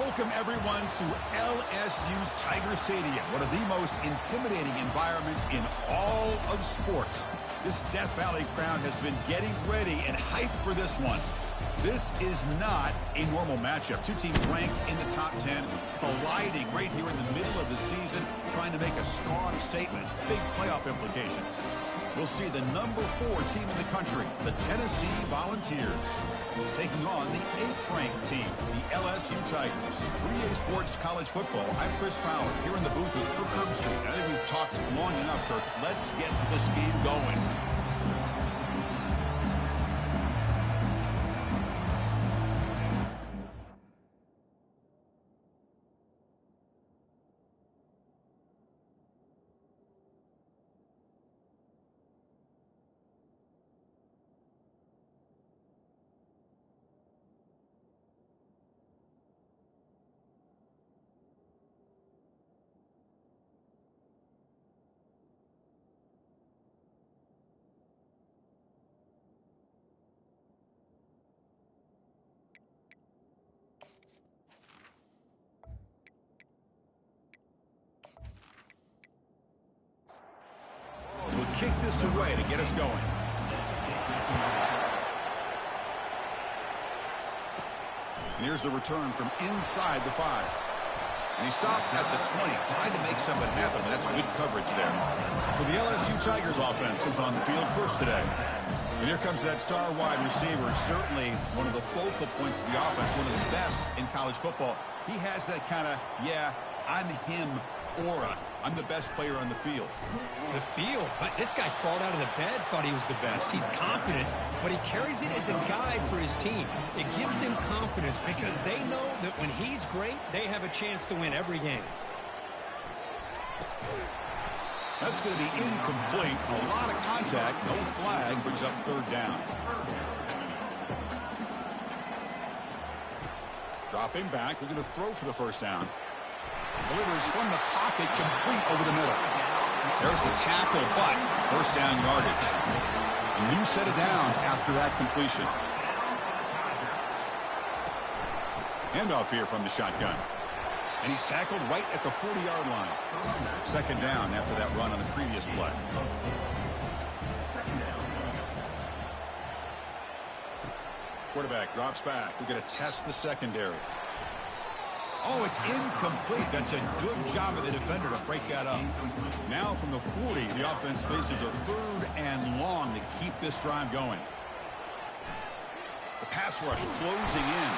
Welcome, everyone, to LSU's Tiger Stadium, one of the most intimidating environments in all of sports. This Death Valley crowd has been getting ready and hyped for this one. This is not a normal matchup. Two teams ranked in the top 10, colliding right here in the middle of the season, trying to make a strong statement. Big playoff implications. We'll see the number 4 team in the country, the Tennessee Volunteers, taking on the 8th-ranked team, the LSU Tigers. For EA Sports College Football, I'm Chris Fowler, here in the booth with Kirk Herbstreit. I think we've talked long enough, Kirk. Let's get this game going. So we'll kick this away to get us going. And here's the return from inside the 5. And he stopped at the 20, trying to make something happen, but that's good coverage there. So the LSU Tigers offense comes on the field first today. And here comes that star wide receiver, certainly one of the focal points of the offense, one of the best in college football. He has that kind of, yeah, I'm him aura. I'm the best player on the field. The field? This guy crawled out of the bed, thought he was the best. He's confident, but he carries it as a guide for his team. It gives them confidence because they know that when he's great, they have a chance to win every game. That's going to be incomplete. A lot of contact. No flag. Brings up 3rd down. Dropping back. We're going to throw for the 1st down. Delivers from the pocket, complete over the middle. There's the tackle, but 1st down yardage. A new set of downs after that completion. Handoff here from the shotgun. And he's tackled right at the 40-yard line. 2nd down after that run on the previous play. Quarterback drops back. We're going to test the secondary. Oh, it's incomplete. That's a good job of the defender to break that up. Now from the 40, the offense faces a 3rd and long to keep this drive going. The pass rush closing in.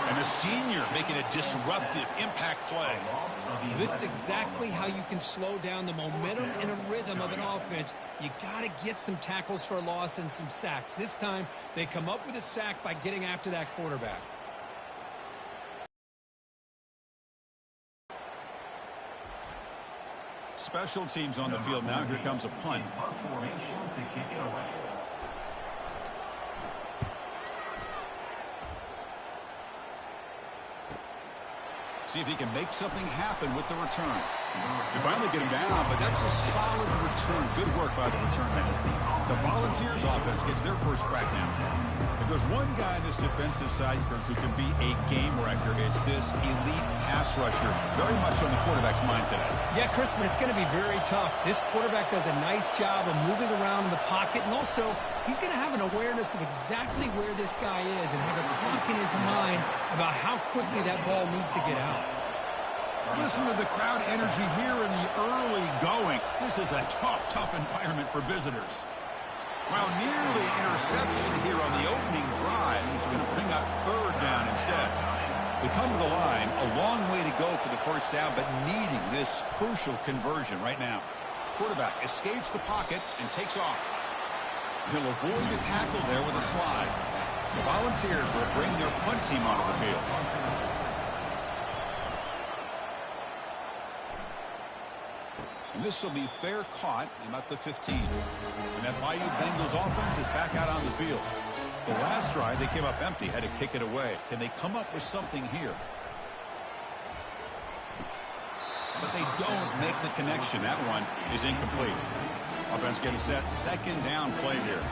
And the senior making a disruptive impact play. This is exactly how you can slow down the momentum and a rhythm of an offense. You got to get some tackles for a loss and some sacks. This time, they come up with a sack by getting after that quarterback. Special teams on the field now. Here comes a punt. See if he can make something happen with the return. You finally get him down, but that's a solid return. Good work by the return man. The Volunteers offense gets their first crack now. If there's one guy on this defensive side who can be a game wrecker, it's this elite pass rusher. Very much on the quarterback's mind today. Yeah, Chris, but it's going to be very tough. This quarterback does a nice job of moving around in the pocket, and also he's going to have an awareness of exactly where this guy is and have a clock in his mind about how quickly that ball needs to get out. Listen to the crowd energy here in the early going. This is a tough environment for visitors. Well, nearly interception here on the opening drive. It's going to bring up 3rd down instead. They come to the line, a long way to go for the 1st down, but needing this crucial conversion right now. Quarterback escapes the pocket and takes off. He'll avoid the tackle there with a slide. The Volunteers will bring their punt team onto the field. And this will be fair caught about the 15. And that Bayou Bengals offense is back out on the field. The last drive, they came up empty, had to kick it away. Can they come up with something here? But they don't make the connection. That one is incomplete. Offense getting set. 2nd down play here.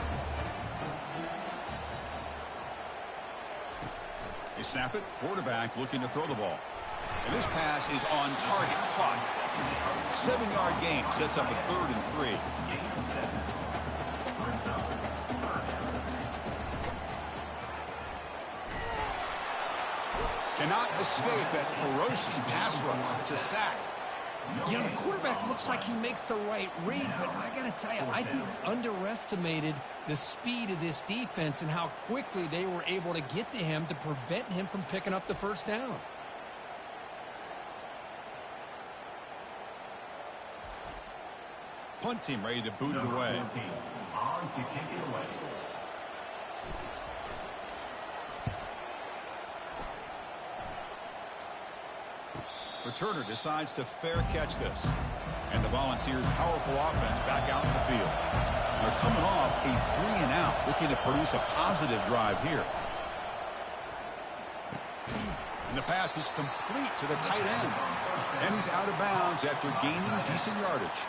They snap it. Quarterback looking to throw the ball. And this pass is on target. Caught. 7-yard gain sets up a 3rd and 3. Cannot escape that ferocious pass rush. It's a sack. You know, the quarterback looks like he makes the right read, but I got to tell you, I think he underestimated the speed of this defense and how quickly they were able to get to him to prevent him from picking up the first down. Punt team ready to boot it away. On to kick it away. Returner decides to fair catch this. And the Volunteers' powerful offense back out in the field. They're coming off a 3-and-out, looking to produce a positive drive here. And the pass is complete to the tight end. And he's out of bounds after gaining decent yardage.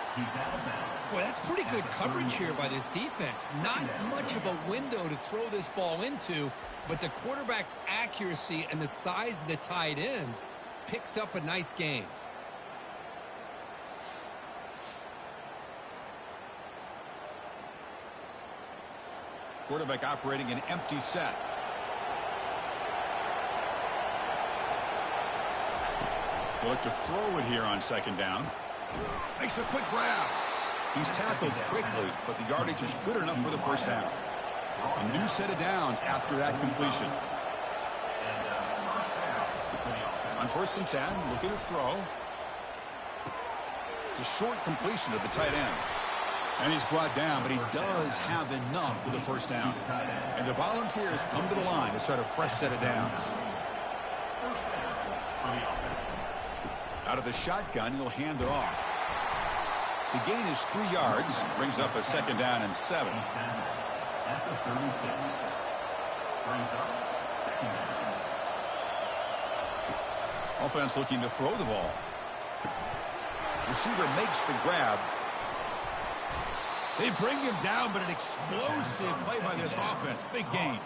Boy, that's pretty good coverage here by this defense. Not much of a window to throw this ball into, but the quarterback's accuracy and the size of the tight end picks up a nice gain. Quarterback operating an empty set. He'll look to throw it here on 2nd down. Makes a quick grab. He's tackled quickly, but the yardage is good enough for the first down. A new set of downs after that completion. On 1st and 10, looking to throw. It's a short completion to the tight end. And he's brought down, but he does have enough for the first down. And the Volunteers come to the line to start a fresh set of downs. Out of the shotgun, he'll hand it off. The gain is 3 yards, brings up a 2nd down and 7. At the 36. Brings up 2nd down. Offense looking to throw the ball. Receiver makes the grab. They bring him down, but an explosive play by this offense. Big gain.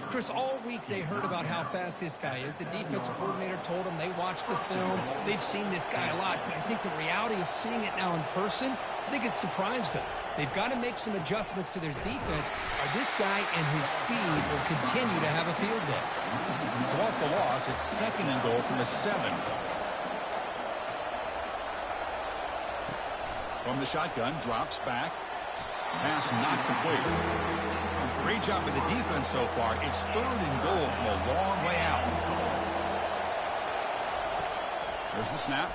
Chris, all week they heard about how fast this guy is. The defensive coordinator told them they watched the film. They've seen this guy a lot, but I think the reality of seeing it now in person, I think it's surprised them. They've got to make some adjustments to their defense, or this guy and his speed will continue to have a field day. So off the loss, it's 2nd and goal from the 7. From the shotgun, drops back. Pass not complete. Great job by the defense so far. It's 3rd and goal from a long way out. There's the snap.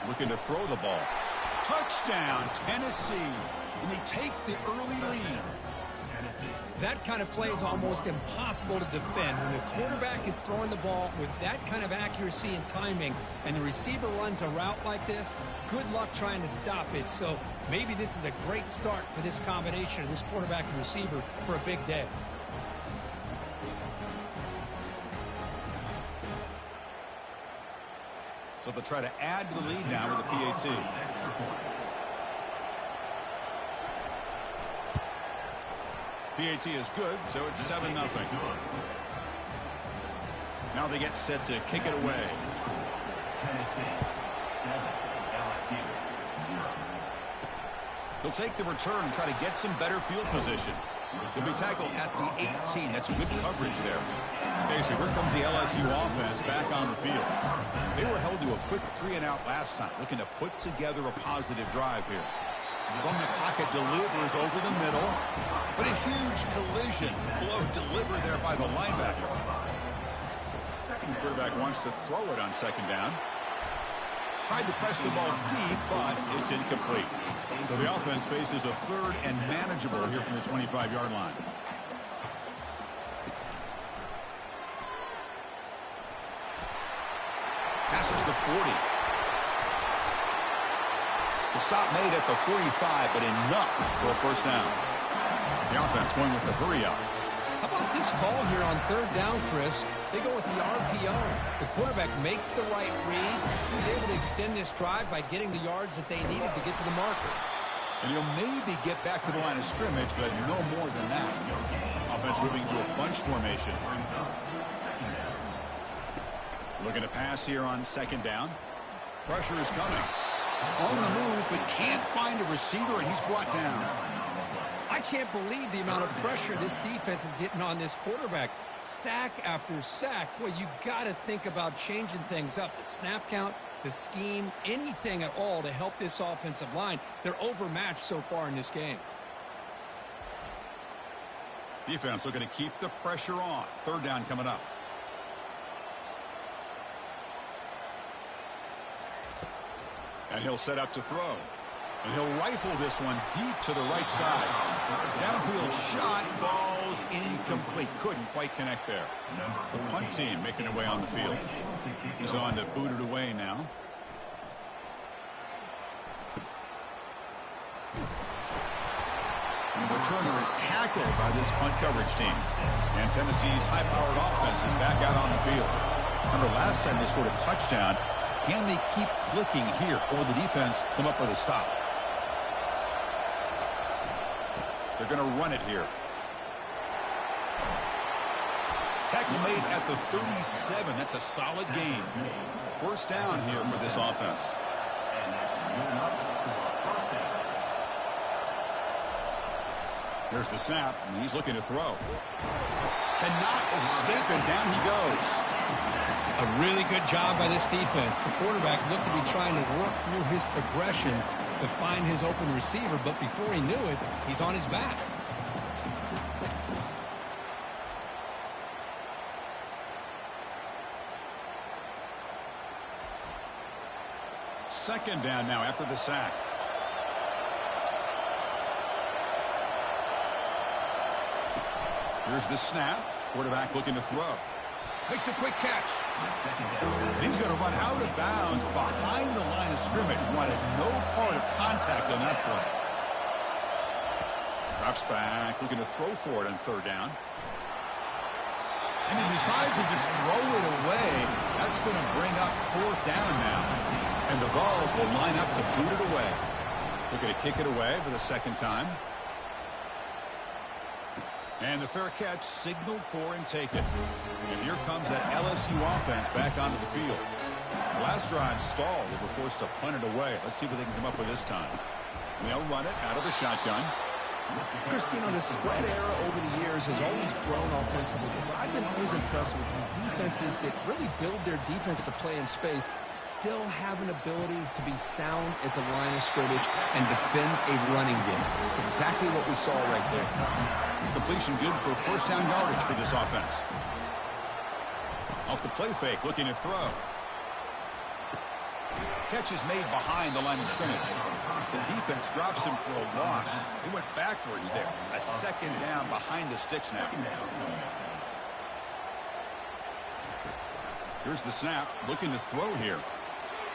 Looking to throw the ball. Touchdown, Tennessee. And they take the early lead. That kind of play is almost impossible to defend. When the quarterback is throwing the ball with that kind of accuracy and timing, and the receiver runs a route like this, good luck trying to stop it. So maybe this is a great start for this combination of this quarterback and receiver for a big day. So they'll try to add to the lead now with a PAT. PAT is good, so it's 7-0. Now they get set to kick it away. He'll take the return and try to get some better field position. He'll be tackled at the 18. That's good coverage there. Okay, so here comes the LSU offense back on the field. They were held to a quick 3-and-out last time, looking to put together a positive drive here. From the pocket, delivers over the middle. But a huge collision blow delivered there by the linebacker. The quarterback wants to throw it on 2nd down. Tried to press the ball deep, but it's incomplete. So the offense faces a 3rd and manageable here from the 25-yard line. Passes the 40. The stop made at the 45, but enough for a first down. The offense going with the hurry up. How about this call here on 3rd down, Chris? They go with the RPO. The quarterback makes the right read. He was able to extend this drive by getting the yards that they needed to get to the marker. And he'll maybe get back to the line of scrimmage, but no more than that. Offense moving to a bunch formation. Looking to pass here on second down. Pressure is coming. On the move, but can't find a receiver, and he's brought down. I can't believe the amount of pressure this defense is getting on this quarterback. Sack after sack. Well, you got to think about changing things up. The snap count, the scheme, anything at all to help this offensive line. They're overmatched so far in this game. Defense looking to keep the pressure on. Third down coming up. And he'll set up to throw. And he'll rifle this one deep to the right side. Downfield shot falls incomplete. Couldn't quite connect there. The punt team making their way on the field. He's on to boot it away now. And the returner is tackled by this punt coverage team. And Tennessee's high-powered offense is back out on the field. Remember last time they scored a touchdown. Can they keep clicking here, or will the defense come up with a stop? They're going to run it here. Tackle made at the 37. That's a solid gain. First down here for this offense. Here's the snap, and he's looking to throw. Cannot escape it. Down he goes. A really good job by this defense. The quarterback looked to be trying to work through his progressions to find his open receiver, but before he knew it, he's on his back. Second down now after the sack. Here's the snap. Quarterback looking to throw. Makes a quick catch. And he's going to run out of bounds behind the line of scrimmage. Wanted no part of contact on that play. Drops back, looking to throw for it on third down. And he decides to just throw it away. That's going to bring up fourth down now. And the Vols will line up to boot it away. Looking to kick it away for the second time. And the fair catch signaled for and taken. And here comes that LSU offense back onto the field. Last drive stalled. They were forced to punt it away. Let's see what they can come up with this time. They'll run it out of the shotgun. Christine, the spread era over the years has always grown offensively, but I've been always impressed with the defenses that really build their defense to play in space, still have an ability to be sound at the line of scrimmage and defend a running game. It's exactly what we saw right there. Completion good for first down yardage for this offense. Off the play fake, looking to throw. Catch is made behind the line of scrimmage. The defense drops him for a loss. He went backwards there. A second down behind the sticks now. Here's the snap, looking to throw here.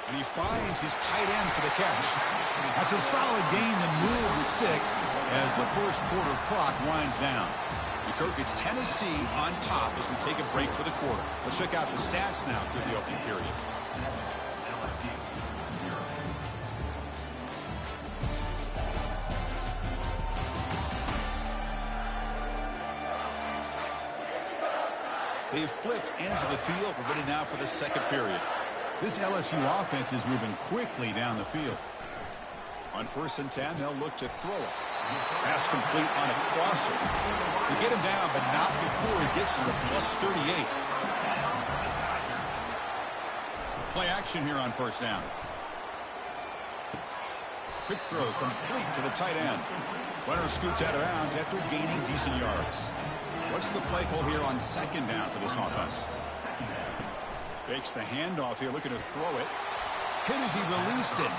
And he finds his tight end for the catch. That's a solid gain to move the sticks as the first quarter clock winds down. And Kirk, it's Tennessee on top as we take a break for the quarter. Let's check out the stats now through the opening period. They've flipped ends of the field. We're ready now for the second period. This LSU offense is moving quickly down the field. On 1st and 10, they'll look to throw it. Pass complete on a crosser. They get him down, but not before he gets to the plus 38. Play action here on 1st down. Quick throw complete to the tight end. Runner scoots out of bounds after gaining decent yards. What's the play call here on 2nd down for this offense? Fakes the handoff here, looking to throw it. Hit as he released it.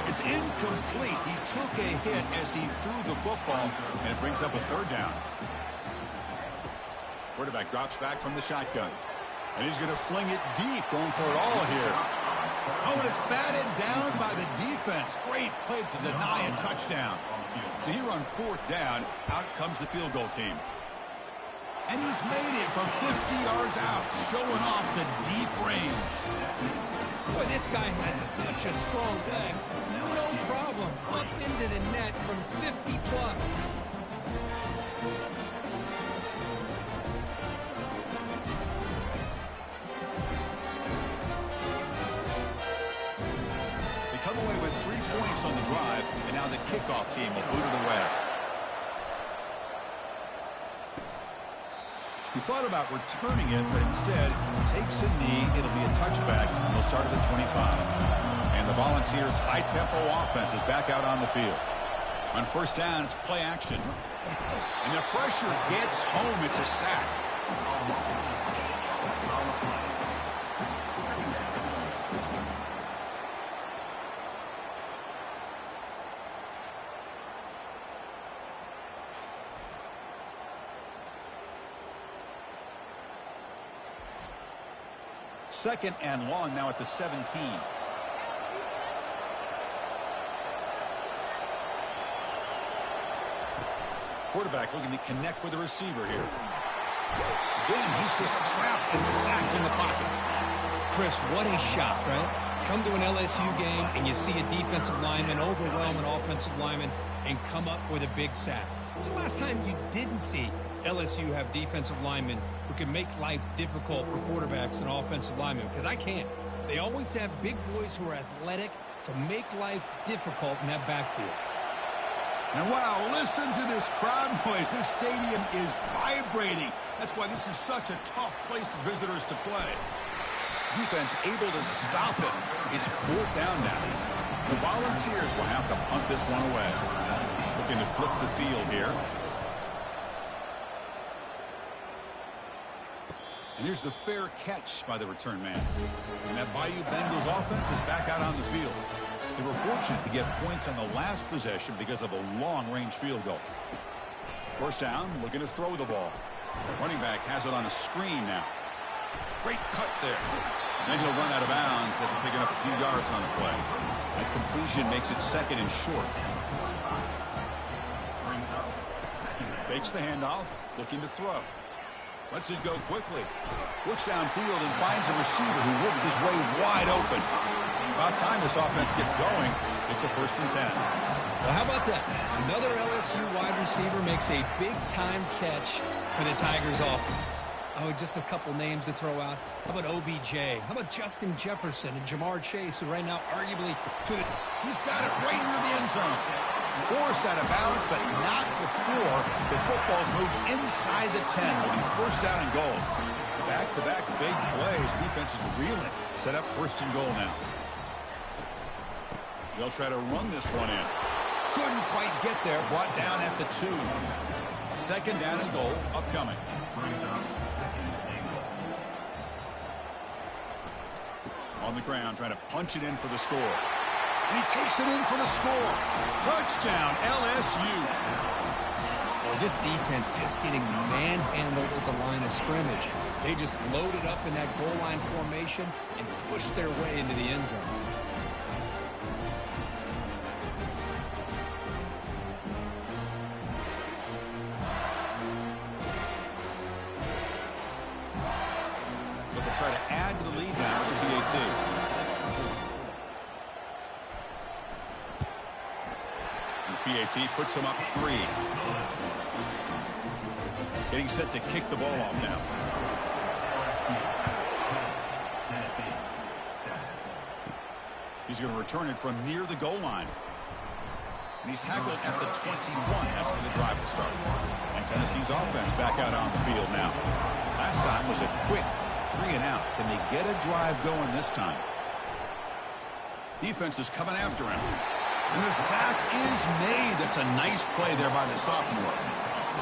It's incomplete. He took a hit as he threw the football, and it brings up a 3rd down. Quarterback drops back from the shotgun. And he's going to fling it deep, going for it all here. Oh, and it's batted down by the defense. Great play to deny a touchdown. So here on 4th down, out comes the field goal team. And he's made it from 50 yards out, showing off the deep range. Boy, this guy has such a strong leg. No problem. Up into the net from 50 plus. on the drive, and now the kickoff team will boot it away. He thought about returning it, but instead takes a knee. It'll be a touchback, and he'll start at the 25. And the Volunteers' high-tempo offense is back out on the field. On first down, it's play action. And the pressure gets home. It's a sack. Second and long now at the 17. Quarterback looking to connect with the receiver here. Again, he's just trapped and sacked in the pocket. Chris, what a shot, right? Come to an LSU game and you see a defensive lineman overwhelm an offensive lineman and come up with a big sack. When was the last time you didn't see LSU have defensive linemen who can make life difficult for quarterbacks and offensive linemen? Because I can't. They always have big boys who are athletic to make life difficult in that backfield. And wow, listen to this crowd noise. This stadium is vibrating. That's why this is such a tough place for visitors to play. Defense able to stop it. It's fourth down now. The Volunteers will have to punt this one away. Looking to flip the field here. And here's the fair catch by the return man. And that Bayou Bengals offense is back out on the field. They were fortunate to get points on the last possession because of a long-range field goal. First down, looking to throw the ball. The running back has it on a screen now. Great cut there. Then he'll run out of bounds after picking up a few yards on the play. That completion makes it second and short. Fakes the handoff, looking to throw. Lets it go quickly. Looks downfield and finds a receiver who worked his way wide open. About time this offense gets going. It's a 1st and 10. Well, how about that? Another LSU wide receiver makes a big-time catch for the Tigers offense. Oh, just a couple names to throw out. How about OBJ? How about Justin Jefferson and Jamar Chase, who right now arguably He's got it right near the end zone. Forced out of bounds, but not before the football's moved inside the 10. Will be first down and goal. Back-to-back big plays. Defense is reeling. Set up 1st and goal now. They'll try to run this one in. Couldn't quite get there. Brought down at the 2. 2nd down and goal upcoming. On the ground, trying to punch it in for the score. And he takes it in for the score. Touchdown, LSU. Boy, this defense just getting manhandled at the line of scrimmage. They just loaded up in that goal line formation and pushed their way into the end zone. But they'll try to add to the lead now with the PAT. PAT puts them up 3. Getting set to kick the ball off now. He's going to return it from near the goal line. And he's tackled at the 21. That's where the drive will start. And Tennessee's offense back out on the field now. Last time was a quick 3 and out. Can they get a drive going this time? Defense is coming after him. And the sack is made. That's a nice play there by the sophomore.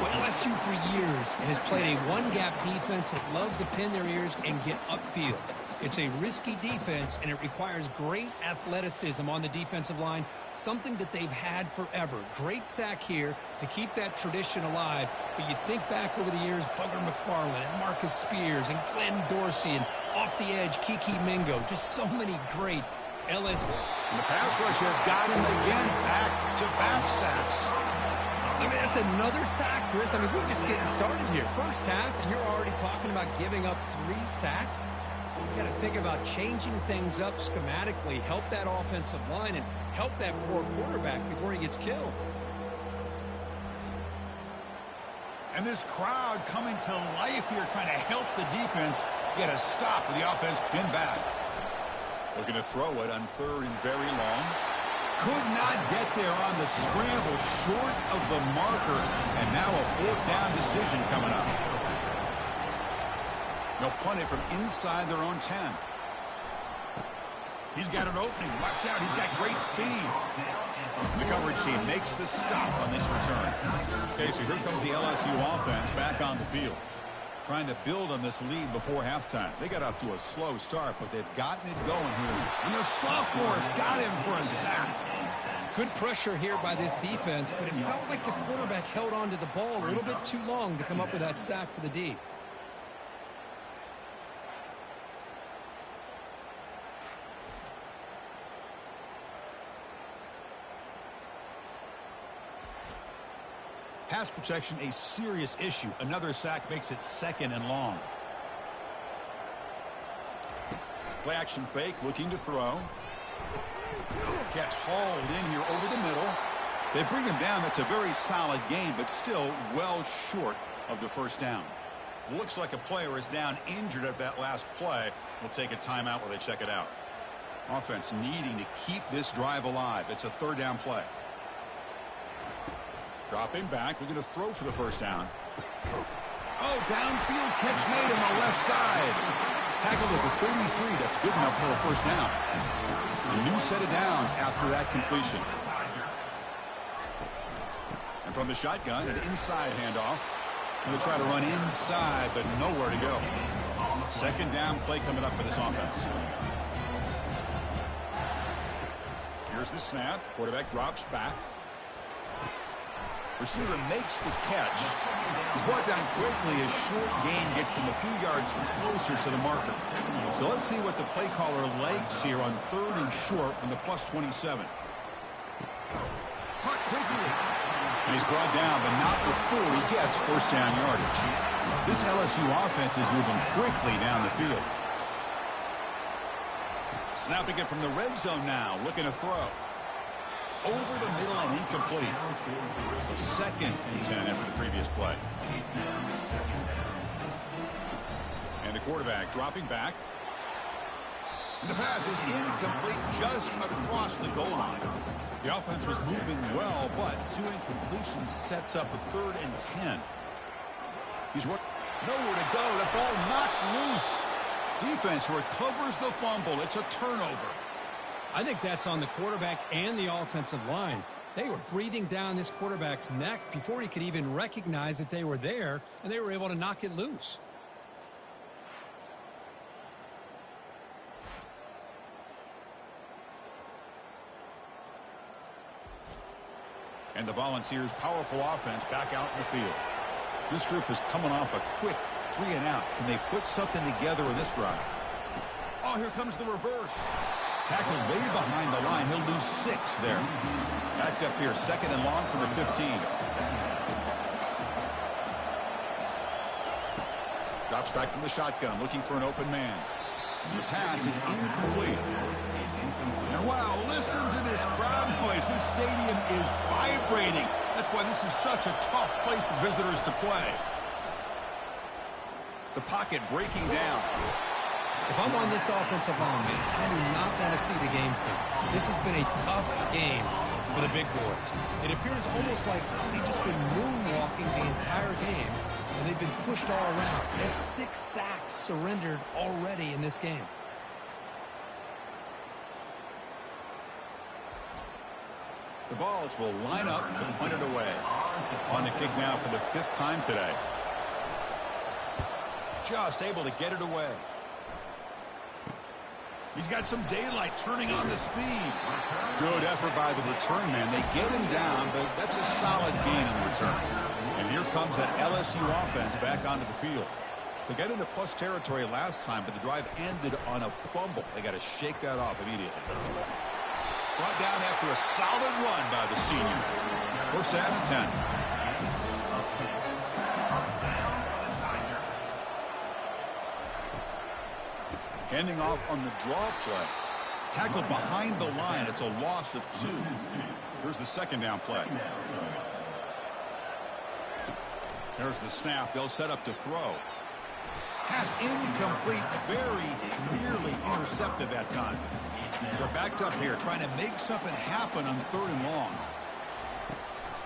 Well, LSU for years has played a one-gap defense that loves to pin their ears and get upfield. It's a risky defense, and it requires great athleticism on the defensive line, something that they've had forever. Great sack here to keep that tradition alive. But you think back over the years, Booger McFarland and Marcus Spears and Glenn Dorsey and off the edge, Kiki Mingo. Just so many great LSU. And the pass rush has got him again. Back-to-back sacks. I mean, that's another sack, Chris. I mean, we're just getting started here. First half, and you're already talking about giving up 3 sacks. You got to think about changing things up schematically, help that offensive line, and help that poor quarterback before he gets killed. And this crowd coming to life here, trying to help the defense get a stop with the offense pinned back. Looking to throw it on 3rd and very long. Could not get there on the scramble, short of the marker, and now a fourth down decision coming up. They'll punt it from inside their own 10. He's got an opening. Watch out. He's got great speed. The coverage team makes the stop on this return. Okay, so here comes the LSU offense back on the field, trying to build on this lead before halftime. They got off to a slow start, but they've gotten it going here. And the sophomores got him for a sack. Good pressure here by this defense, but it felt like the quarterback held on to the ball a little bit too long to come up with that sack for the D. Pass protection, a serious issue. Another sack makes it 2nd and long. Play action fake, looking to throw. Catch hauled in here over the middle. They bring him down. That's a very solid gain, but still well short of the first down. Looks like a player is down injured at that last play. We'll take a timeout while they check it out. Offense needing to keep this drive alive. It's a 3rd down play. Dropping back, looking to throw for the first down. Oh, downfield catch made on the left side. Tackled at the 33. That's good enough for a first down. A new set of downs after that completion. And from the shotgun, an inside handoff. They'll try to run inside, but nowhere to go. 2nd down play coming up for this offense. Here's the snap. Quarterback drops back. Receiver makes the catch. He's brought down quickly as short gain gets them a few yards closer to the marker. So let's see what the play caller likes here on 3rd and short from the +27. Caught quickly. And he's brought down, but not before he gets first down yardage. This LSU offense is moving quickly down the field. Snapping it from the red zone now, looking to throw. Over the middle and incomplete. So 2nd and 10 after the previous play. And the quarterback dropping back. And the pass is incomplete just across the goal line. The offense was moving well, but 2 incompletions sets up a 3rd and 10. He's nowhere to go. The ball knocked loose. Defense recovers the fumble. It's a turnover. I think that's on the quarterback and the offensive line. They were breathing down this quarterback's neck before he could even recognize that they were there, and they were able to knock it loose. And the Volunteers' powerful offense back out in the field. This group is coming off a quick 3 and out. Can they put something together in this drive? Oh, here comes the reverse. Tackled way behind the line. He'll lose 6 there. Backed up here, 2nd and long from the 15. Drops back from the shotgun, looking for an open man. And the pass is incomplete. And wow, listen to this crowd noise. This stadium is vibrating. That's why this is such a tough place for visitors to play. The pocket breaking down. If I'm on this offensive line, man, I do not want to see the game film. This has been a tough game for the big boys. It appears almost like they've just been moonwalking the entire game, and they've been pushed all around. They have 6 sacks surrendered already in this game. The Vols will line up to punt it away. On the kick now for the 5th time today. Just able to get it away. He's got some daylight turning on the speed. Good effort by the return man. They get him down, but that's a solid gain in return. And here comes that LSU offense back onto the field. They got into plus territory last time, but the drive ended on a fumble. They got to shake that off immediately. Brought down after a solid run by the senior. First down and 10. Handing off on the draw play. Tackled behind the line. It's a loss of 2. Here's the 2nd down play. There's the snap. They'll set up to throw. Pass incomplete, very nearly intercepted that time. They're backed up here, trying to make something happen on 3rd and long.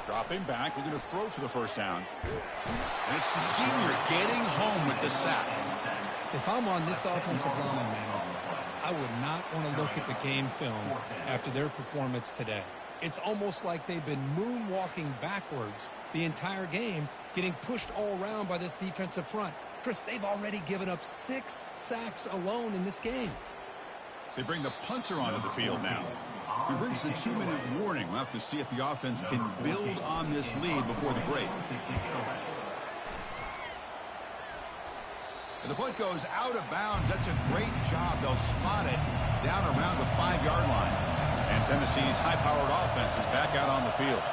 Dropping back, looking to throw for the first down. And it's the senior getting home with the sack. If I'm on this offensive line, I would not want to look at the game film after their performance today. It's almost like they've been moonwalking backwards the entire game, getting pushed all around by this defensive front. Chris, they've already given up 6 sacks alone in this game. They bring the punter onto the field now. We've reached the 2-minute warning. We'll have to see if the offense can build on this lead before the break. And the punt goes out of bounds. That's a great job. They'll spot it down around the 5-yard line. And Tennessee's high-powered offense is back out on the field.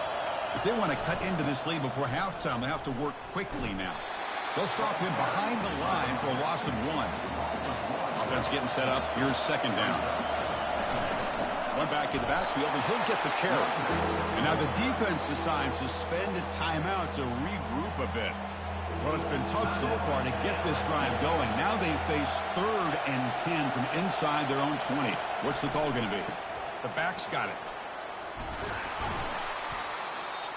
If they want to cut into this lead before halftime, they have to work quickly now. They'll stop him behind the line for a loss of 1. Offense getting set up. Here's 2nd down. One back in the backfield, and he'll get the carry. And now the defense decides to spend a timeout to regroup a bit. Well, it's been tough so far to get this drive going. Now they face 3rd and 10 from inside their own 20. What's the call going to be? The back's got it.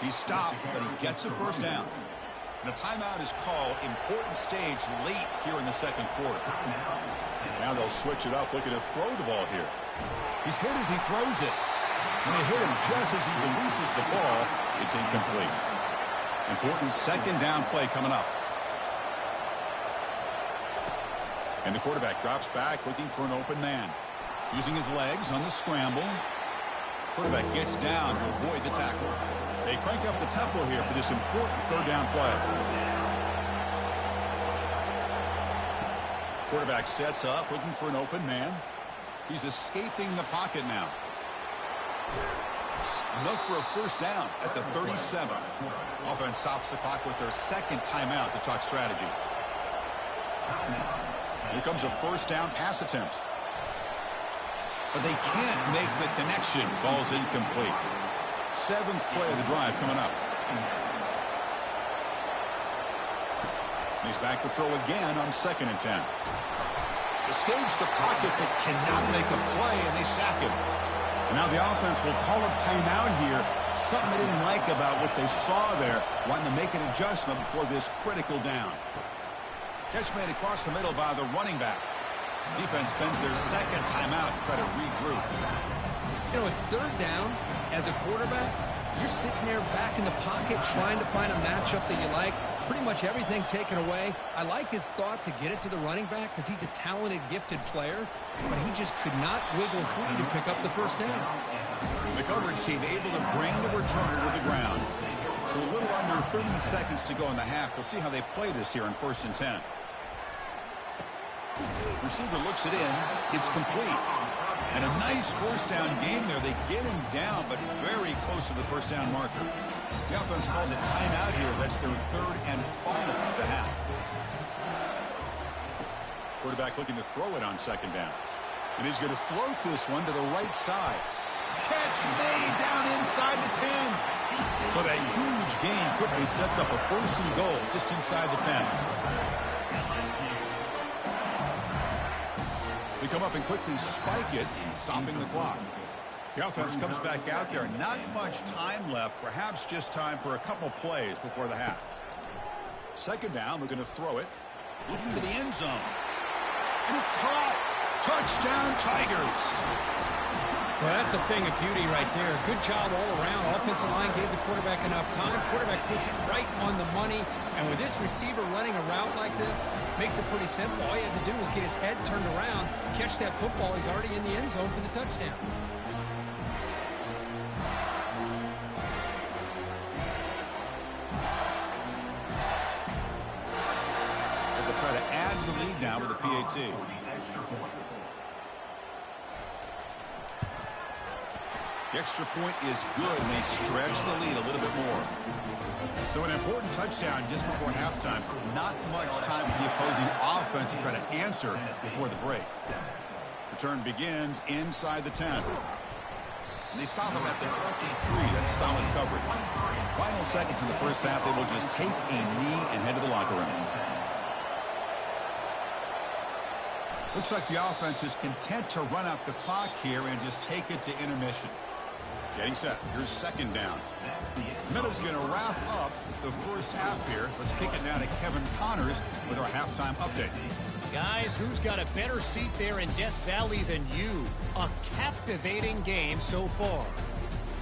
He stopped, but he gets a first down. And a timeout is called. Important stage late here in the 2nd quarter. Now they'll switch it up, looking to throw the ball here. He's hit as he throws it. And they hit him just as he releases the ball. It's incomplete. Important 2nd down play coming up. And the quarterback drops back, looking for an open man. Using his legs on the scramble. Quarterback gets down to avoid the tackle. They crank up the tempo here for this important 3rd down play. Quarterback sets up, looking for an open man. He's escaping the pocket now. Enough for a first down at the 37. Offense stops the clock with their 2nd timeout to talk strategy. Here comes a first down pass attempt. But they can't make the connection. Ball's incomplete. 7th play of the drive coming up. He's back to throw again on 2nd and 10. Escapes the pocket but cannot make a play, and they sack him. And now the offense will call a timeout here. Something they didn't like about what they saw there. Wanting to make an adjustment before this critical down. Catch made across the middle by the running back. Defense spends their 2nd timeout to try to regroup. You know, it's 3rd down. As a quarterback, you're sitting there back in the pocket trying to find a matchup that you like. Pretty much everything taken away. I like his thought to get it to the running back because he's a talented, gifted player, but he just could not wiggle free to pick up the first down. The coverage team able to bring the returner to the ground. So a little under 30 seconds to go in the half. We'll see how they play this here on 1st and 10. Receiver looks it in. It's complete. And a nice first down game there. They get him down, but very close to the first down marker. The offense calls a timeout here. That's their 3rd and final of the half. Quarterback looking to throw it on 2nd down. And he's going to float this one to the right side. Catch made down inside the 10. So that huge gain quickly sets up a 1st and goal just inside the 10. They come up and quickly spike it, stopping the clock. The offense comes back out there. Not much time left. Perhaps just time for a couple plays before the half. 2nd down, looking to throw it. Looking to the end zone. And it's caught. Touchdown, Tigers. Well, that's a thing of beauty right there. Good job all around. Offensive line gave the quarterback enough time. Quarterback puts it right on the money. And with this receiver running a route like this, makes it pretty simple. All you have to do is get his head turned around, catch that football. He's already in the end zone for the touchdown. They'll try to add the lead now with a PAT. The extra point is good, and they stretch the lead a little bit more. So an important touchdown just before halftime. Not much time for the opposing offense to try to answer before the break. Return begins inside the 10. And they stop him at the 23. That's solid coverage. Final seconds in the first half, they will just take a knee and head to the locker room. Looks like the offense is content to run out the clock here and just take it to intermission. Getting set. Here's second down. Minute's going to wrap up the first half here. Let's kick it now to Kevin Connors with our halftime update. Guys, who's got a better seat there in Death Valley than you? A captivating game so far.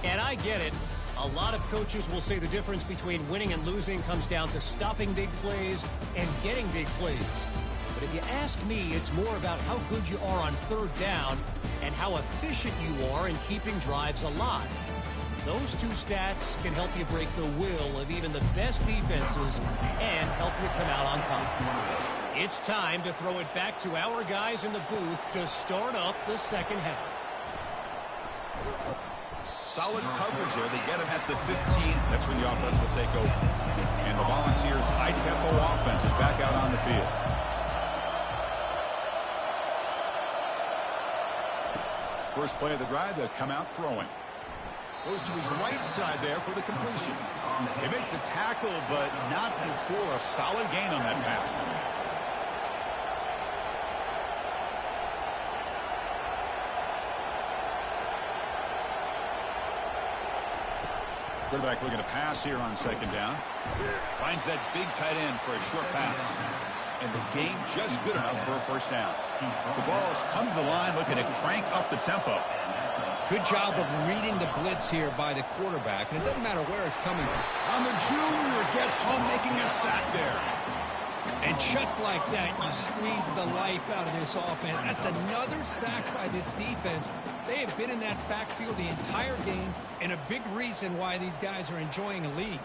And I get it. A lot of coaches will say the difference between winning and losing comes down to stopping big plays and getting big plays. But if you ask me, it's more about how good you are on third down and how efficient you are in keeping drives alive. Those two stats can help you break the will of even the best defenses and help you come out on top. It's time to throw it back to our guys in the booth to start up the second half. Solid coverage there. They get him at the 15. That's when the offense will take over. And the Volunteers' high-tempo offense is back out on the field. First play of the drive, they'll come out throwing. Goes to his right side there for the completion. They make the tackle, but not before a solid gain on that pass. Quarterback looking to pass here on second down. Finds that big tight end for a short pass. And the game just good enough for a first down. The ball's come to the line looking to crank up the tempo. Good job of reading the blitz here by the quarterback. And it doesn't matter where it's coming from. On the junior, gets home making a sack there. And just like that, you squeeze the life out of this offense. That's another sack by this defense. They have been in that backfield the entire game, and a big reason why these guys are enjoying a lead.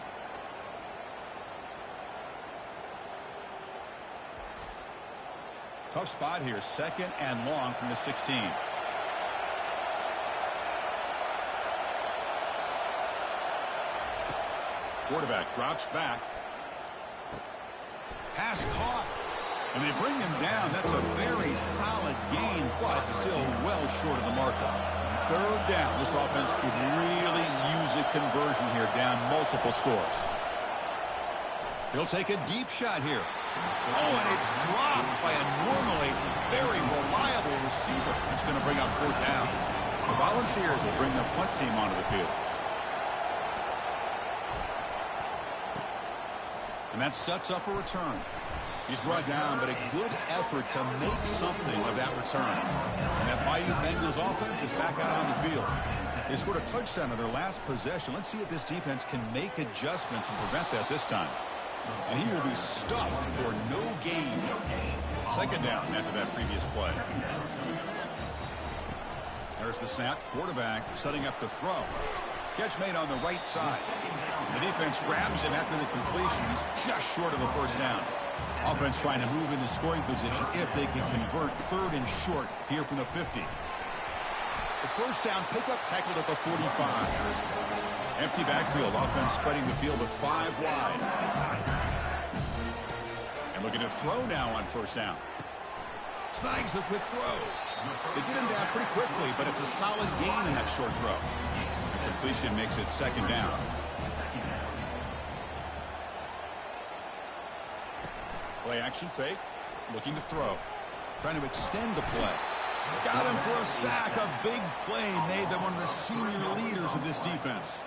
Tough spot here, second and long from the 16. Quarterback drops back. Pass caught. And they bring him down. That's a very solid gain, but still well short of the marker. Third down. This offense could really use a conversion here, down multiple scores. He'll take a deep shot here. Oh, and it's dropped by a normally very reliable receiver. It's going to bring up fourth down. The Volunteers will bring their punt team onto the field. And that sets up a return. He's brought down, but a good effort to make something of that return. And that Bayou Bengals offense is back out on the field. They scored a touchdown on their last possession. Let's see if this defense can make adjustments and prevent that this time. And he will be stuffed for no gain. Second down after that previous play. There's the snap. Quarterback setting up the throw. Catch made on the right side. The defense grabs him after the completion. He's just short of a first down. Offense trying to move into scoring position if they can convert third and short here from the 50. The first down pickup tackled at the 45. Empty backfield. Offense spreading the field with 5 wide. And looking to throw now on first down. Snags the quick throw. They get him down pretty quickly, but it's a solid gain in that short throw. The completion makes it second down. Play action fake. Looking to throw. Trying to extend the play. Got him for a sack. A big play made them one of the senior leaders of this defense.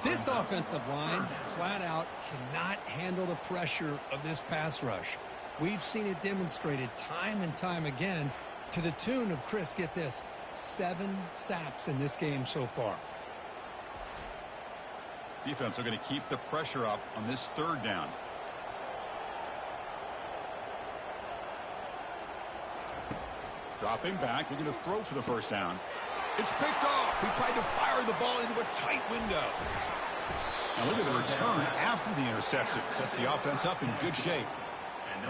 This offensive line, flat out, cannot handle the pressure of this pass rush. We've seen it demonstrated time and time again to the tune of, Chris, get this, 7 sacks in this game so far. Defense are going to keep the pressure up on this third down. Dropping back, looking to throw for the first down. It's picked off. He tried to fire the ball into a tight window. Now look at the return after the interception. Sets the offense up in good shape.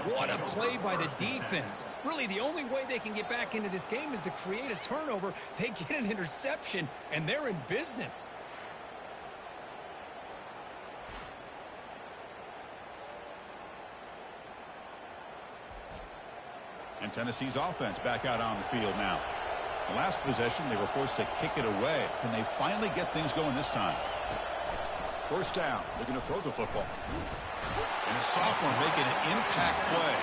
What a play by the defense. Really, the only way they can get back into this game is to create a turnover. They get an interception, and they're in business. And Tennessee's offense back out on the field now. The last possession, they were forced to kick it away. Can they finally get things going this time? First down, looking to throw the football. And a sophomore making an impact play.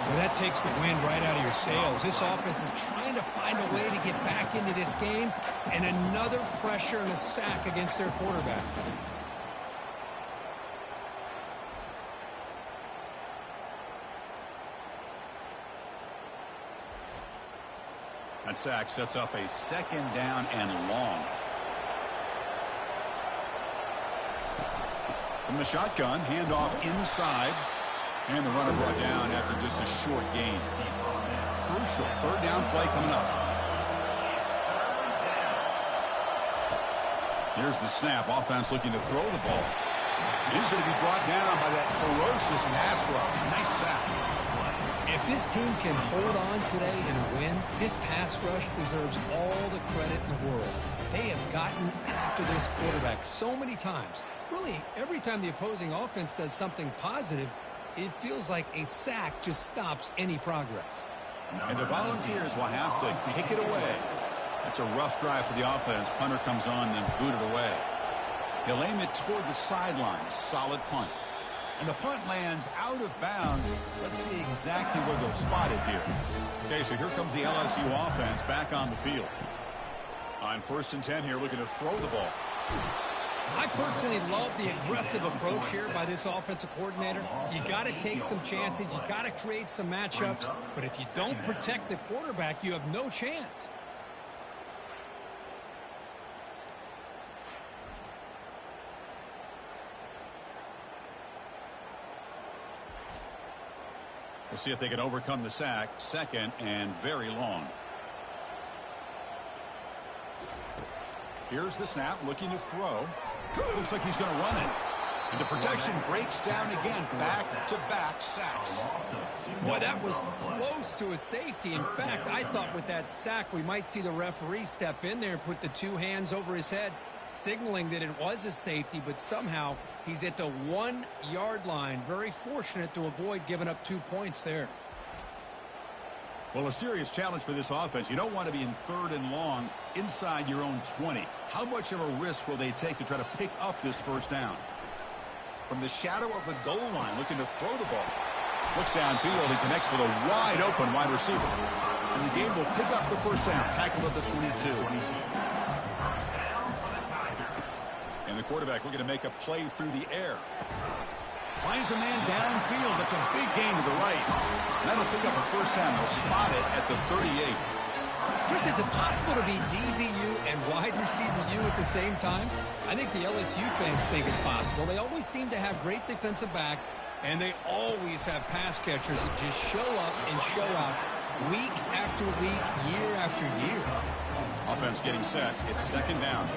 Well, that takes the wind right out of your sails. This offense is trying to find a way to get back into this game, and another pressure and a sack against their quarterback. That sack sets up a second down and long. From the shotgun, handoff inside. And the runner brought down after just a short gain. Crucial third down play coming up. Here's the snap. Offense looking to throw the ball. He's going to be brought down by that ferocious pass rush. Nice sack. If this team can hold on today and win, this pass rush deserves all the credit in the world. They have gotten after this quarterback so many times. Really, every time the opposing offense does something positive, it feels like a sack just stops any progress. And the Volunteers will have to kick it away. That's a rough drive for the offense. Punter comes on and booted away. He'll aim it toward the sideline. Solid punt. And the punt lands out of bounds. Let's see exactly where they'll spot it here. Okay, so here comes the LSU offense back on the field. On 1st and 10 here, looking to throw the ball. I personally love the aggressive approach here by this offensive coordinator. You got to take some chances. You got to create some matchups. But if you don't protect the quarterback, you have no chance. We'll see if they can overcome the sack. Second and very long. Here's the snap, looking to throw. Looks like he's going to run it. And the protection breaks down again. Back-to-back sacks. Boy, that was close to a safety. In fact, I thought with that sack we might see the referee step in there and put the two hands over his head, signaling that it was a safety, but somehow he's at the 1 yard line. Very fortunate to avoid giving up 2 points there. Well, a serious challenge for this offense. You don't want to be in 3rd and long inside your own 20. How much of a risk will they take to try to pick up this first down? From the shadow of the goal line, looking to throw the ball. Looks downfield and connects with a wide open wide receiver. And the game will pick up the first down. Tackled at the 22. And the quarterback looking to make a play through the air. Finds a man downfield. That's a big gain to the right. That'll pick up a first down. They'll spot it at the 38. Chris, is it possible to be DBU and wide receiver U at the same time? I think the LSU fans think it's possible. They always seem to have great defensive backs, and they always have pass catchers that just show up and show out week after week, year after year. Offense getting set. It's second down.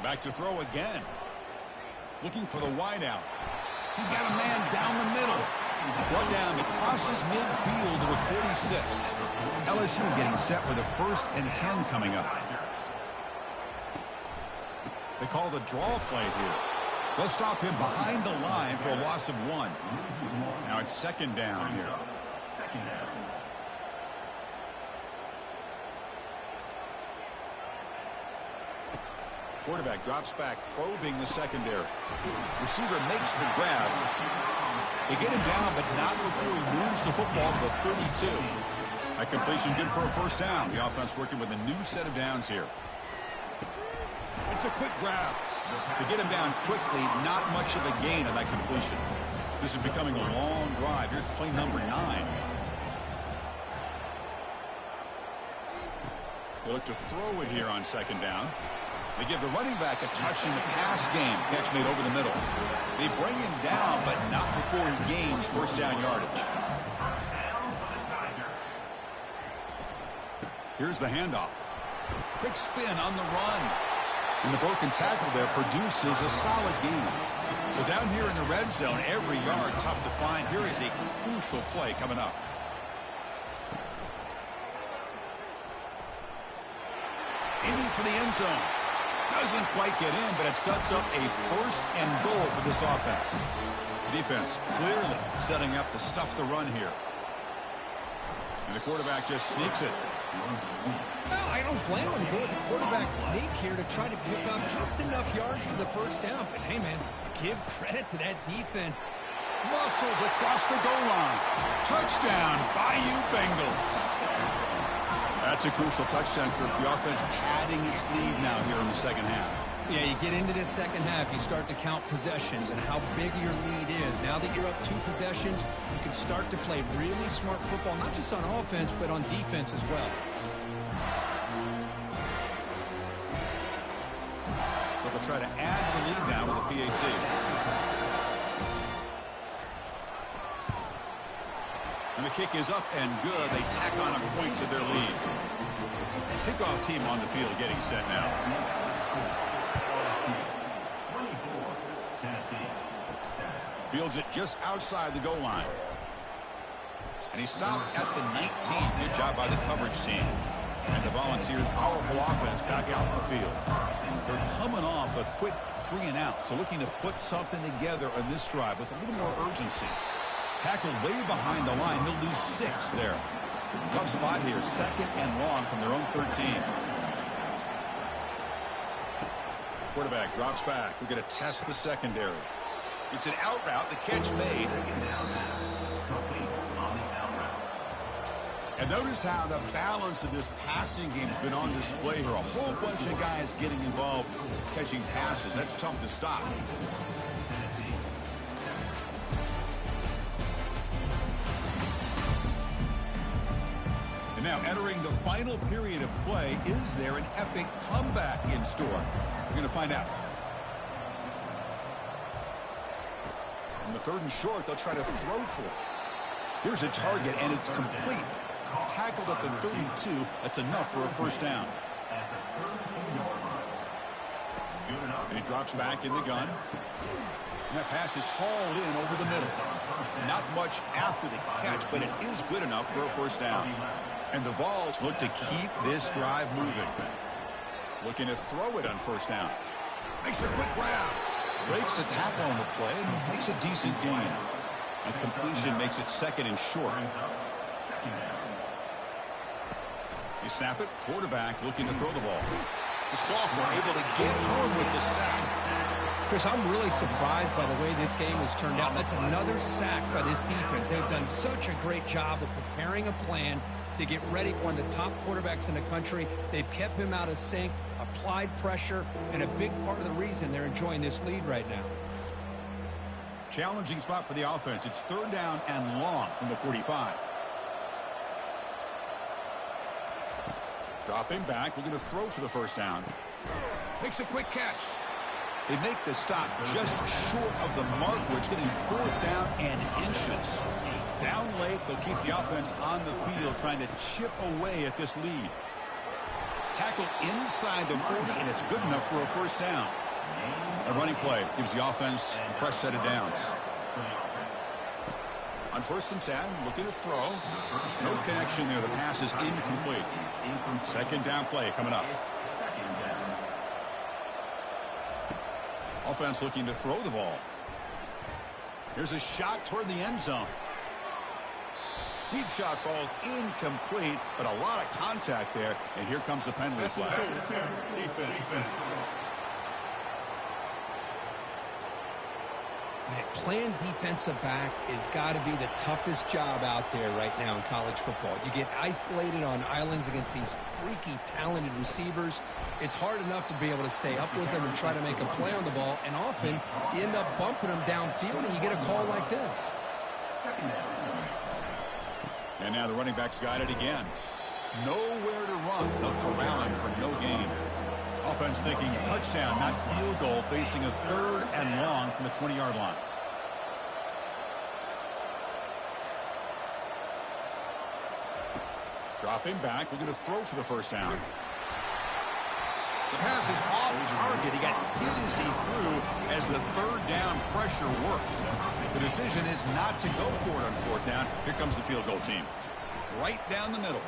Back to throw again. Looking for the wideout. He's got a man down the middle. Brought down, it crosses midfield to the 46. LSU getting set with a 1st and 10 coming up. They call the draw play here. They'll stop him behind the line for a loss of 1. Now it's second down here. Quarterback drops back, probing the secondary. Receiver makes the grab. They get him down, but not before he moves the football to the 32. That completion good for a first down. The offense working with a new set of downs here. It's a quick grab. To get him down quickly, not much of a gain on that completion. This is becoming a long drive. Here's play number 9. They look to throw it here on second down. They give the running back a touch in the pass game. Catch made over the middle. They bring him down, but not before he gains first down yardage. Here's the handoff. Quick spin on the run. And the broken tackle there produces a solid gain. So down here in the red zone, every yard tough to find. Here is a crucial play coming up. Aiming for the end zone. Doesn't quite get in, but it sets up a 1st and goal for this offense. Defense clearly setting up to stuff the run here. And the quarterback just sneaks it. Well, I don't blame him to go with the quarterback sneak here to try to pick up just enough yards for the first down. But, hey, man, give credit to that defense. Muscles across the goal line. Touchdown, Bayou Bengals. That's a crucial touchdown for the offense, padding its lead now here in the second half. Yeah, you get into this second half, you start to count possessions and how big your lead is. Now that you're up 2 possessions, you can start to play really smart football, not just on offense, but on defense as well. So they'll try to add the lead now with the PAT. And the kick is up and good. They tack on a point to their lead. Kickoff team on the field getting set now. Fields it just outside the goal line. And he stopped at the 19. Good job by the coverage team. And the Volunteers' powerful offense back out in the field. They're coming off a quick 3-and-out, so looking to put something together on this drive with a little more urgency. Tackled way behind the line. He'll lose 6 there. Tough spot here. 2nd and long from their own 13. Quarterback drops back. We're going to test the secondary. It's an out route. The catch made. And notice how the balance of this passing game has been on display here. A whole bunch of guys getting involved catching passes. That's tough to stop. And now entering the final period of play, is there an epic comeback in store? We're going to find out. On the 3rd and short, they'll try to throw for it. Here's a target, and it's complete. Tackled at the 32. That's enough for a first down. And he drops back in the gun. And that pass is hauled in over the middle. Not much after the catch, but it is good enough for a first down. And the Vols look to keep this drive moving. Looking to throw it on first down. Makes a quick grab. Breaks a tackle on the play and makes a decent gain. And completion makes it 2nd and short. You snap it. Quarterback looking to throw the ball. The sophomore able to get home with the sack. Chris, I'm really surprised by the way this game has turned out. That's another sack by this defense. They've done such a great job of preparing a plan to get ready for one of the top quarterbacks in the country. They've kept him out of sync, applied pressure, and a big part of the reason they're enjoying this lead right now. Challenging spot for the offense. It's 3rd down and long from the 45. Dropping back, looking to throw for the first down. Makes a quick catch. They make the stop just short of the mark, which getting 4th down and inches. Down late, they'll keep the offense on the field, trying to chip away at this lead. Tackle inside the 40, and it's good enough for a first down. A running play gives the offense a fresh set of downs. On 1st and 10, looking to throw. No connection there. The pass is incomplete. 2nd down play coming up. Offense looking to throw the ball. Here's a shot toward the end zone. Deep shot ball's incomplete, but a lot of contact there. And here comes the penalty flag. Defense. Playing defensive back has got to be the toughest job out there right now in college football. You get isolated on islands against these freaky, talented receivers. It's hard enough to be able to stay up with them and try to make a play on the ball, and often you end up bumping them downfield and you get a call like this. And now the running back's got it again. Nowhere to run. They'll corral him for no gain. Offense thinking touchdown, not field goal, facing a 3rd and long from the 20-yard line. Dropping back, looking to throw for the first down. The pass is off target. He got hit as he threw as the 3rd down pressure works. The decision is not to go for it on 4th down. Here comes the field goal team. Right down the middle.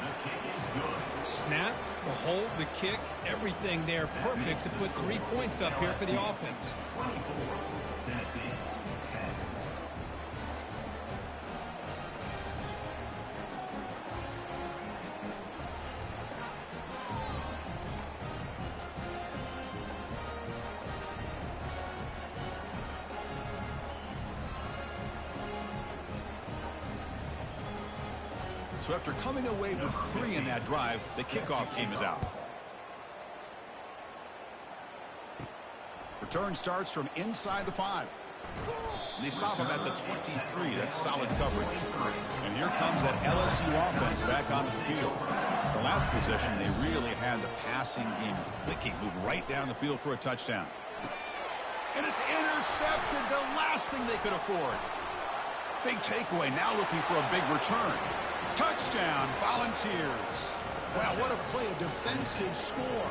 Snap, the hold, the kick, everything there perfect to put 3 points up here for the offense. So after coming away with 3 in that drive, the kickoff team is out. Return starts from inside the 5. They stop him at the 23. That's solid coverage. And here comes that LSU offense back onto the field. The last possession, they really had the passing game clicking. Move right down the field for a touchdown. And it's intercepted, the last thing they could afford. Big takeaway, now looking for a big return. Touchdown, Volunteers. Wow, what a play, a defensive score.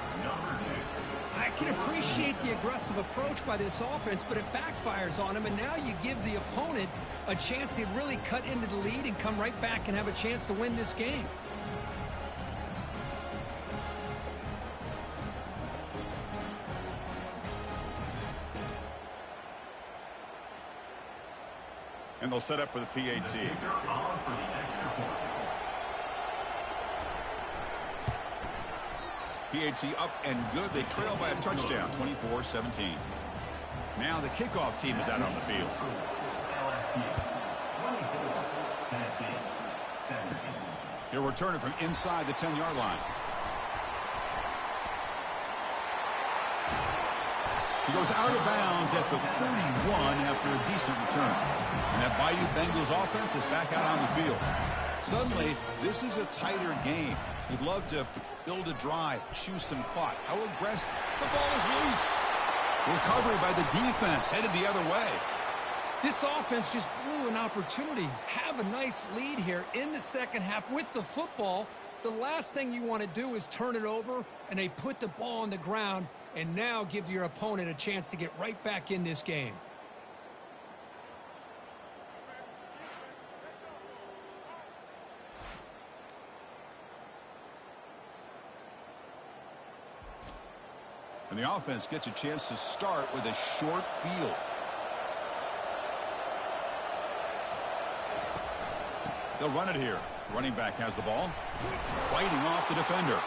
I can appreciate the aggressive approach by this offense, but it backfires on them, and now you give the opponent a chance to really cut into the lead and come right back and have a chance to win this game. And they'll set up for the PAT. PAT up and good. They trail by a touchdown, 24-17. Now the kickoff team is out on the field. LSU 24, Tennessee 17. He'll return it from inside the 10-yard line. He goes out of bounds at the 31 after a decent return. And that Bayou Bengals offense is back out on the field. Suddenly, this is a tighter game. You'd love to build a drive, choose some clock. How aggressive? The ball is loose. Recovery by the defense, headed the other way. This offense just blew an opportunity. Have a nice lead here in the second half with the football. The last thing you want to do is turn it over, and they put the ball on the ground and now give your opponent a chance to get right back in this game. And the offense gets a chance to start with a short field. They'll run it here. Running back has the ball. Fighting off the defender.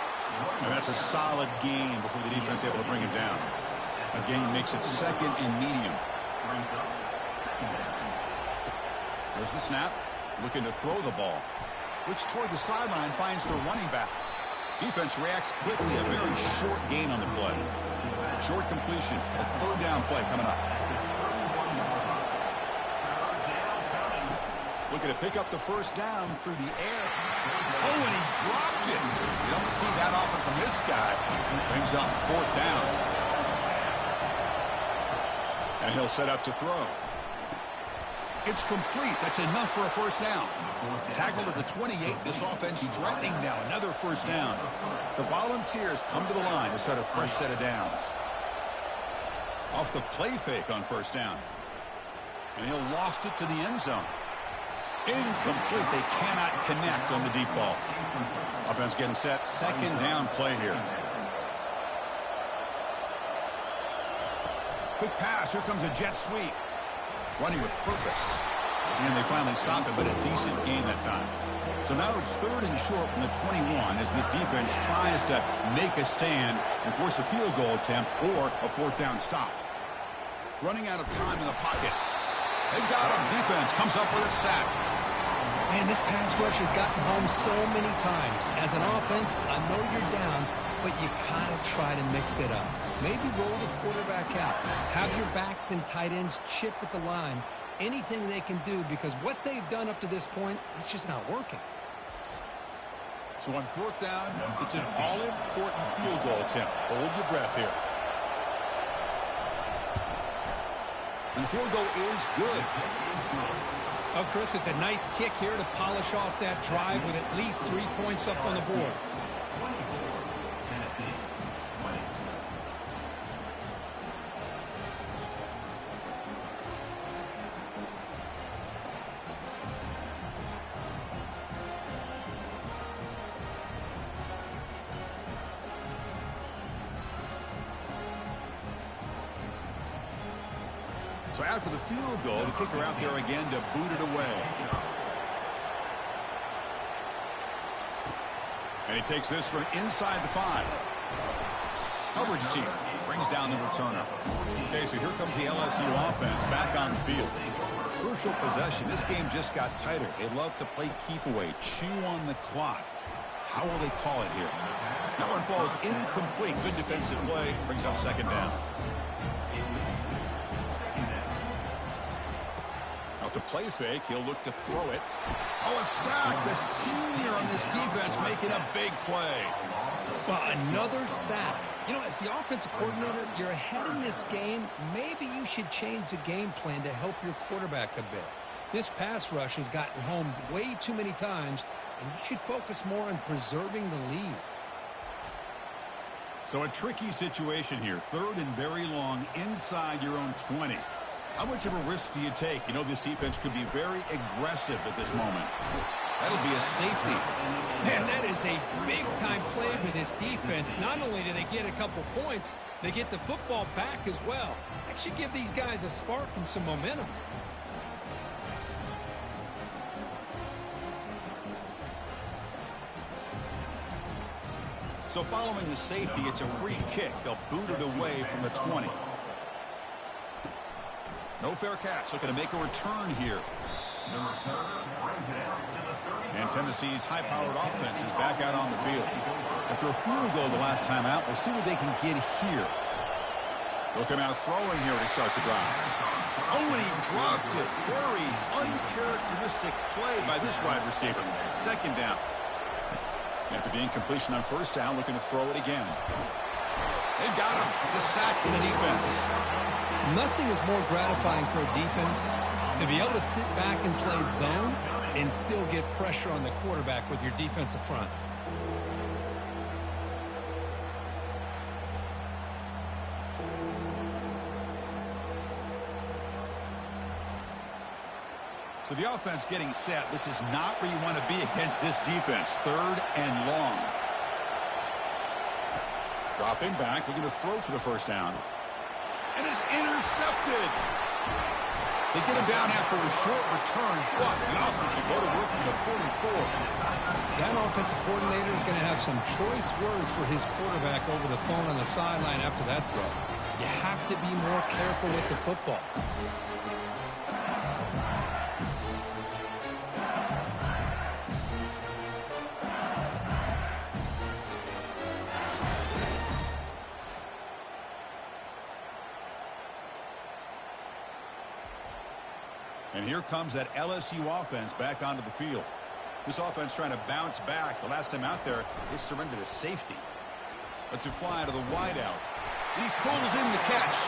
And that's a solid gain before the defense is able to bring him down. Again, makes it second and medium. There's the snap. Looking to throw the ball. Looks toward the sideline, finds the running back. Defense reacts quickly. A very short gain on the play. Short completion. A third down play coming up. Looking to pick up the first down through the air. Oh, and he dropped it. You don't see that often from this guy. Brings up fourth down. And he'll set up to throw. It's complete. That's enough for a first down. Tackled at the 28. This offense threatening now. Another first down. The Volunteers come to the line to set a fresh set of downs. Off the play fake on first down. And he'll loft it to the end zone. Incomplete. They cannot connect on the deep ball. Offense getting set. Second down play here. Quick pass. Here comes a jet sweep. Running with purpose. And they finally stop it, but a decent gain that time. So now it's third and short from the 21 as this defense tries to make a stand and force a field goal attempt or a fourth down stop. Running out of time in the pocket. They got him. Defense comes up with a sack. Man, this pass rush has gotten home so many times. As an offense, I know you're down, but you gotta try to mix it up. Maybe roll the quarterback out. Have your backs and tight ends chip at the line. Anything they can do, because what they've done up to this point, it's just not working. So on fourth down, it's an all-important field goal attempt. Hold your breath here. And the field goal is good. Oh, Chris, it's a nice kick here to polish off that drive with at least 3 points up on the board. Tennessee 20. So after the field goal, the kicker out there again to boot it away. And he takes this from inside the 5. Coverage team brings down the returner. Okay, so here comes the LSU offense back on the field. crucial possession. This game just got tighter. They love to play keep away, chew on the clock. How will they call it here? That one falls incomplete. Good defensive play. Brings up second down. Off the play fake, he'll look to throw it. Oh, a sack. The senior on this defense making a big play. Well, another sack. You know, as the offensive coordinator, you're ahead in this game. Maybe you should change the game plan to help your quarterback a bit. This pass rush has gotten home way too many times, and you should focus more on preserving the lead. So a tricky situation here. Third and very long inside your own 20. How much of a risk do you take? You know, this defense could be very aggressive at this moment. That'll be a safety. Man, that is a big-time play for this defense. Not only do they get a couple points, they get the football back as well. That should give these guys a spark and some momentum. So following the safety, it's a free kick. They'll boot it away from the 20. No fair catch. Looking to make a return here. And Tennessee's high-powered offense is back out on the field. After a field goal the last time out, we'll see what they can get here. They'll come out throwing here to start the drive. Oh, and he dropped it. Very uncharacteristic play by this wide receiver. Second down. After the incompletion on first down, looking to throw it again. They've got him. It's a sack for the defense. Nothing is more gratifying for a defense to be able to sit back and play zone and still get pressure on the quarterback with your defensive front. So the offense getting set. This is not where you want to be against this defense. Third and long. Dropping back, looking to throw for the first down. And is intercepted. They get him down after a short return, but the offense will go to work from the 44. That offensive coordinator is going to have some choice words for his quarterback over the phone on the sideline after that throw. You have to be more careful with the football. And here comes that LSU offense back onto the field. This offense trying to bounce back. The last time out there, they surrendered a safety. Let's him fly to the wideout. He pulls in the catch.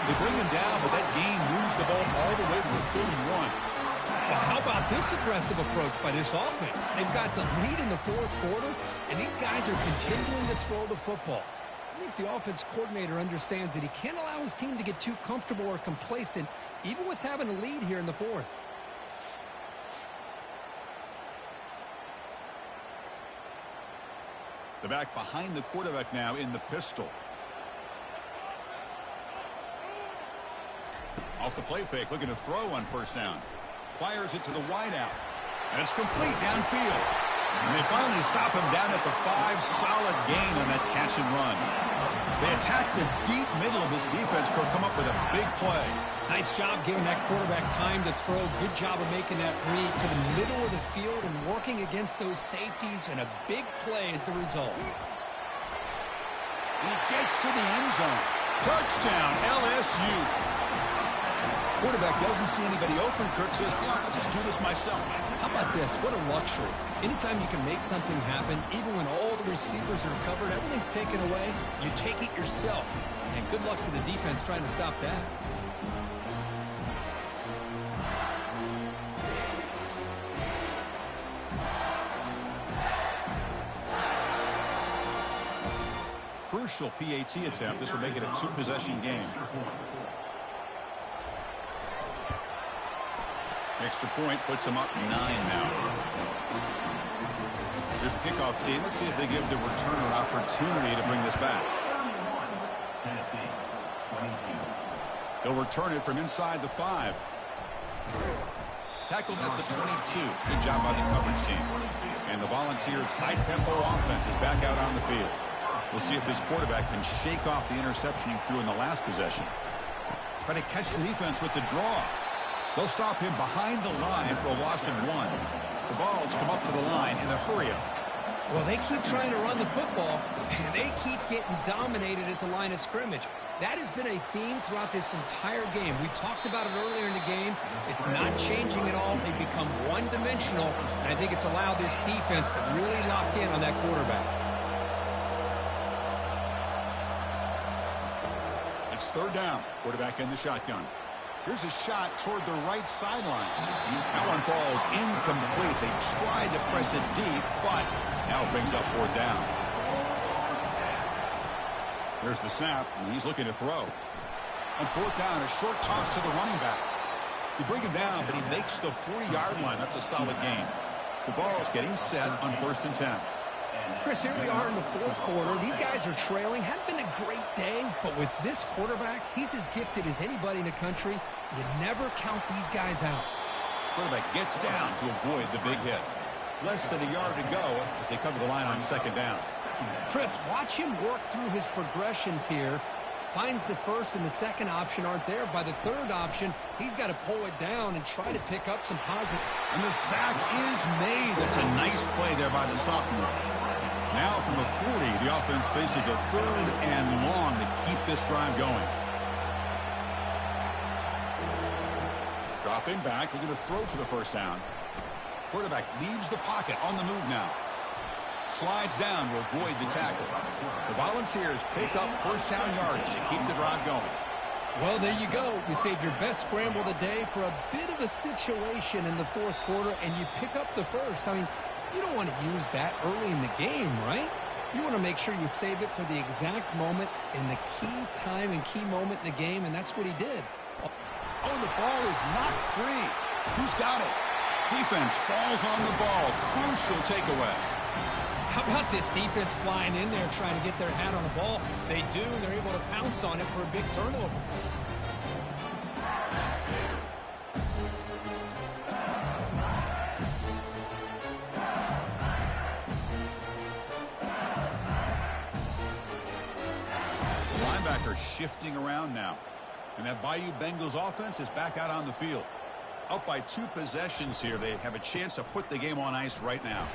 They bring him down, but that gain moves the ball all the way to the 31. Well, how about this aggressive approach by this offense? They've got the lead in the fourth quarter, and these guys are continuing to throw the football. I think the offense coordinator understands that he can't allow his team to get too comfortable or complacent, even with having a lead here in the fourth. The back behind the quarterback now in the pistol. Off the play fake, looking to throw on first down. Fires it to the wideout. And it's complete downfield. And they finally stop him down at the 5. Solid gain on that catch and run. They attack the deep middle of this defense. Could come up with a big play. Nice job giving that quarterback time to throw. Good job of making that read to the middle of the field and working against those safeties, and a big play is the result. And he gets to the end zone. Touchdown, LSU. Quarterback doesn't see anybody open. Kirk says, yeah, I'll just do this myself. How about this? What a luxury. Anytime you can make something happen, even when all the receivers are covered, everything's taken away, you take it yourself. And good luck to the defense trying to stop that. Crucial PAT attempt. This will make it a 2-possession game. Extra point puts them up 9 now. Here's the kickoff team. Let's see if they give the returner opportunity to bring this back. Tennessee, 22. They'll return it from inside the 5. Tackled at the 22. Good job by the coverage team. And the Volunteers' high-tempo offense is back out on the field. We'll see if this quarterback can shake off the interception he threw in the last possession. Trying to catch the defense with the draw. They'll stop him behind the line for a loss of 1. The ball's come up to the line in a hurry-up. Well, they keep trying to run the football, and they keep getting dominated at the line of scrimmage. That has been a theme throughout this entire game. We've talked about it earlier in the game. It's not changing at all. They've become one-dimensional, and I think it's allowed this defense to really lock in on that quarterback. It's third down. Quarterback in the shotgun. Here's a shot toward the right sideline. That one falls incomplete. They tried to press it deep, but now it brings up fourth down. There's the snap, and he's looking to throw. On fourth down, a short toss to the running back. They bring him down, but he makes the 40-yard line. That's a solid gain. The ball's getting set on 1st and 10. Chris, here we are in the fourth quarter. These guys are trailing. Hadn't been a great day, but with this quarterback, he's as gifted as anybody in the country. You never count these guys out. Quarterback gets down to avoid the big hit. Less than a yard to go as they come to the line on 2nd down. Chris, watch him work through his progressions here. Finds the first and the second option aren't there. By the third option, he's got to pull it down and try to pick up some positive. And the sack is made. That's a nice play there by the sophomore. Now from the 40, the offense faces a 3rd and long to keep this drive going. Dropping back, looking to throw for the 1st down. Quarterback leaves the pocket on the move now. Slides down to avoid the tackle. The Volunteers pick up 1st down yardage to keep the drive going. Well, there you go. You save your best scramble of the day for a bit of a situation in the 4th quarter, and you pick up the first. I mean, you don't want to use that early in the game, right? You want to make sure you save it for the exact moment in the key time and key moment in the game, and that's what he did. Oh, the ball is not free. Who's got it? Defense falls on the ball. Crucial takeaway. How about this defense flying in there trying to get their hat on the ball? They do, and they're able to pounce on it for a big turnover. The linebacker shifting around now. And that Bayou Bengals offense is back out on the field. Up by 2 possessions here. They have a chance to put the game on ice right now.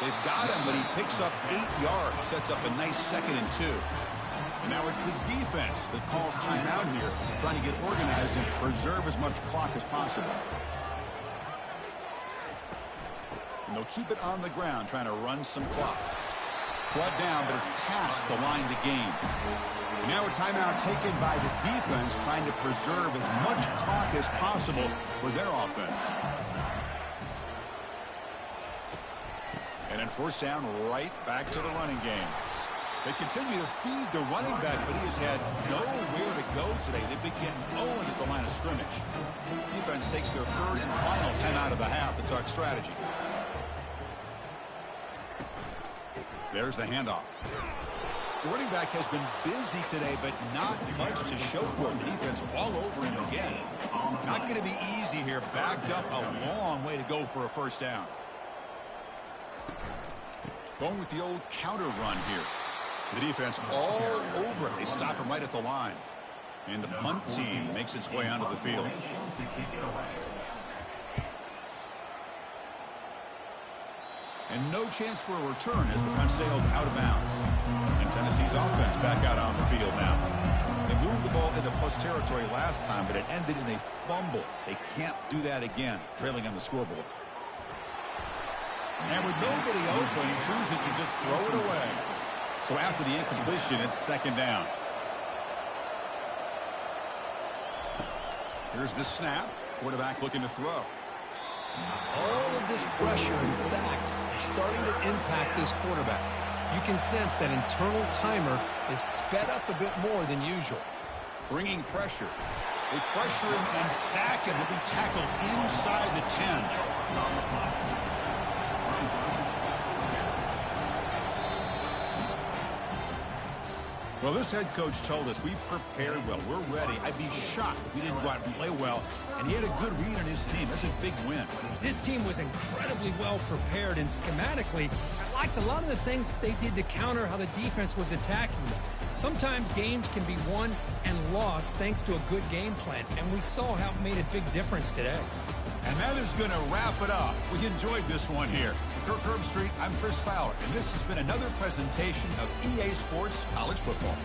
They've got him, but he picks up 8 yards. Sets up a nice 2nd and 2. And now it's the defense that calls timeout here, trying to get organized and preserve as much clock as possible. And they'll keep it on the ground, trying to run some clock. Brought down, but it's past the line to gain. And now a timeout taken by the defense, trying to preserve as much clock as possible for their offense. And then 1st down, right back to the running game. They continue to feed the running back, but he has had nowhere to go today. They begin 0 at the line of scrimmage. Defense takes their 3rd and final timeout of the half to talk strategy. There's the handoff. The running back has been busy today, but not much to show for it. The defense all over him again. Not going to be easy here. Backed up a long way to go for a 1st down. Going with the old counter run here. The defense all over it. They stop him right at the line. And the punt team makes its way onto the field. And no chance for a return as the punt sails out of bounds. And Tennessee's offense back out on the field now. They moved the ball into plus territory last time, but it ended in a fumble. They can't do that again, trailing on the scoreboard. And with nobody open, he chooses to just throw it away. So after the incompletion, it's 2nd down. Here's the snap. Quarterback looking to throw. All of this pressure and sacks are starting to impact this quarterback. You can sense that internal timer is sped up a bit more than usual. Bringing pressure. They pressure him and sack him. He'll be tackled inside the 10. Well, this head coach told us we prepared well. We're ready. I'd be shocked if we didn't go out and play well. And he had a good read on his team. That's a big win. This team was incredibly well prepared, and schematically, I liked a lot of the things they did to counter how the defense was attacking them. Sometimes games can be won and lost thanks to a good game plan, and we saw how it made a big difference today. And that is going to wrap it up. We enjoyed this one here. For Kirk Herbstreit, I'm Chris Fowler, and this has been another presentation of EA Sports College Football.